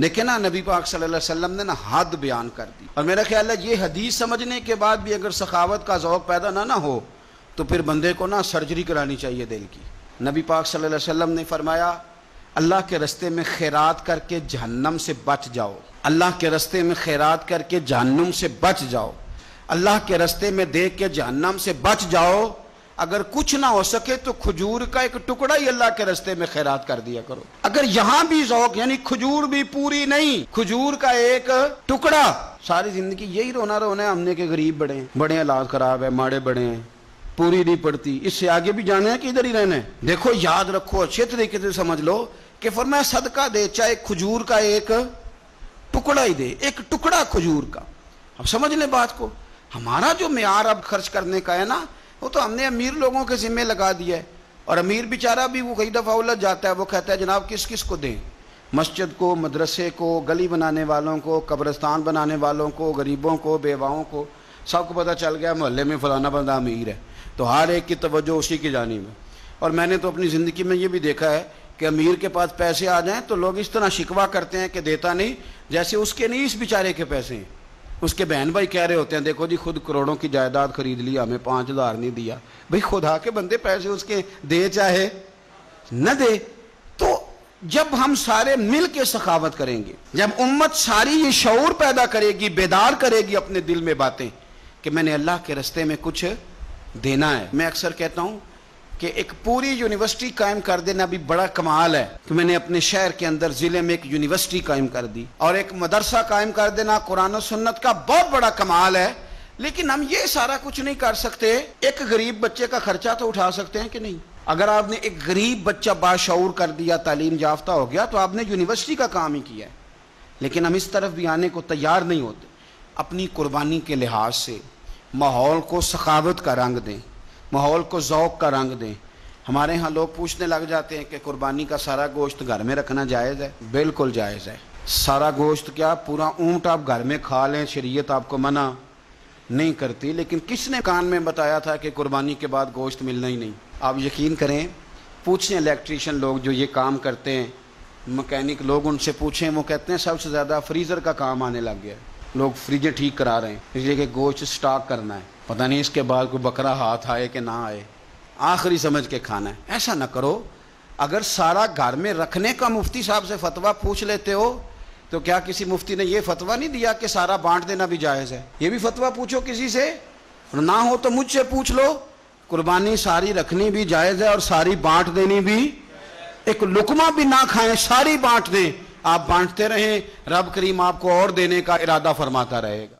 لیکن نا نبی پاک صلی اللہ علیہ وسلم نے نا حد بیان کر دی، اور میرا خیال ہے یہ حدیث سمجھنے کے بعد بھی اگر سخاوت کا ذوق پیدا نہ ہو تو پھر بندے کو نا سرجری کرانی چاہیے دل کی۔ نبی پاک صلی اللہ علیہ وسلم نے فرمایا اللہ کے رستے میں خیرات کر کے جہنم سے بچ جاؤ، اللہ کے رستے میں خیرات کر کے جہنم سے بچ جاؤ، اللہ کے رستے میں دیکھ کے جہنم سے بچ جاؤ۔ اگر کچھ نہ ہو سکے تو کھجور کا ایک ٹکڑا ہی اللہ کے رستے میں خیرات کر دیا کرو۔ اگر یہاں بھی ذوق یعنی کھجور بھی پوری نہیں، کھجور کا ایک ٹکڑا، ساری زندگی یہی رونا رونا ہے ہم نے کہ غریب بڑے ہیں، بڑے حالات خراب ہے، ماڑے بڑے ہیں، پوری نہیں پڑتی، اس سے آگے بھی جانا ہے کہ ادھر ہی رہنا ہے۔ دیکھو یاد رکھو، اچھے طریقے سے سمجھ لو کہ فرمایا صدقہ دے، چاہے کھجور کا ایک ٹکڑا ہی دے، ایک ٹکڑا کھجور کا۔ اب سمجھ لیں بات کو، ہمارا جو معیار اب خرچ کرنے کا ہے نا، وہ تو ہم نے امیر لوگوں کے ذمہ لگا دیا ہے، اور امیر بیچارہ بھی وہ کئی دفعہ الجھ جاتا ہے، وہ کہتا ہے جناب کس کس کو دیں، مسجد کو، مدرسے کو، گلی بنانے والوں کو، قبرستان بنانے والوں کو، غریبوں کو، بیواؤں کو، سب کو پتہ چل گیا محلے میں فلانا بندہ امیر ہے، تو ہر ایک کی توجہ اسی کی جانب ہے۔ اور میں نے تو اپنی زندگی میں یہ بھی دیکھا ہے کہ امیر کے پاس پیسے آ جائیں تو لوگ اس طرح شکوہ کرتے ہیں کہ دیتا نہیں، جیسے اس کے نہیں اس بیچارے کے پیسے ہیں۔ اس کے بہن بھائی کہہ رہے ہوتے ہیں دیکھو جی خود کروڑوں کی جائیداد خرید لی، ہمیں 5,000 نہیں دیا۔ بھئی خدا کے بندے پیسے اس کے دے چاہے نہ دے۔ تو جب ہم سارے مل کے سخاوت کریں گے، جب امت ساری یہ شعور پیدا کرے گی، بیدار کرے گی اپنے دل میں باتیں کہ میں نے اللہ کے رستے میں کچھ دینا ہے۔ میں اکثر کہتا ہوں کہ ایک پوری یونیورسٹی قائم کر دینا بھی بڑا کمال ہے کہ میں نے اپنے شہر کے اندر ضلع میں ایک یونیورسٹی قائم کر دی، اور ایک مدرسہ قائم کر دینا قرآن و سنت کا بہت بڑا کمال ہے۔ لیکن ہم یہ سارا کچھ نہیں کر سکتے، ایک غریب بچے کا خرچہ تو اٹھا سکتے ہیں کہ نہیں؟ اگر آپ نے ایک غریب بچہ باشعور کر دیا، تعلیم یافتہ ہو گیا، تو آپ نے یونیورسٹی کا کام ہی کیا ہے۔ لیکن ہم اس طرف بھی آنے کو تیار نہیں ہوتے۔ اپنی قربانی کے لحاظ سے ماحول کو سخاوت کا رنگ دیں، ماحول کو ذوق کا رنگ دیں۔ ہمارے ہاں لوگ پوچھنے لگ جاتے ہیں کہ قربانی کا سارا گوشت گھر میں رکھنا جائز ہے؟ بالکل جائز ہے۔ سارا گوشت کیا، پورا اونٹ آپ گھر میں کھا لیں، شریعت آپ کو منع نہیں کرتی، لیکن کس نے کان میں بتایا تھا کہ قربانی کے بعد گوشت ملنا ہی نہیں؟ آپ یقین کریں، پوچھیں الیکٹریشین لوگ جو یہ کام کرتے ہیں، مکینک لوگ، ان سے پوچھیں، وہ کہتے ہیں سب سے زیادہ فریزر کا کام آنے لگ گیا ہے، لوگ فریجیں ٹھیک کرا رہے ہیں اس لیے کہ گوشت سٹاک کرنا ہے، پتہ نہیں اس کے بعد کوئی بکرا ہاتھ آئے کہ نہ آئے، آخری سمجھ کے کھانا ہے۔ ایسا نہ کرو۔ اگر سارا گھر میں رکھنے کا مفتی صاحب سے فتویٰ پوچھ لیتے ہو تو کیا کسی مفتی نے یہ فتویٰ نہیں دیا کہ سارا بانٹ دینا بھی جائز ہے؟ یہ بھی فتویٰ پوچھو کسی سے، نہ ہو تو مجھ سے پوچھ لو۔ قربانی ساری رکھنی بھی جائز ہے اور ساری بانٹ دینی بھی، ایک لقمہ بھی نہ کھائیں، ساری بانٹ دیں۔ آپ بانٹتے رہیں، رب کریم آپ کو اور دینے کا ارادہ فرماتا رہے گا۔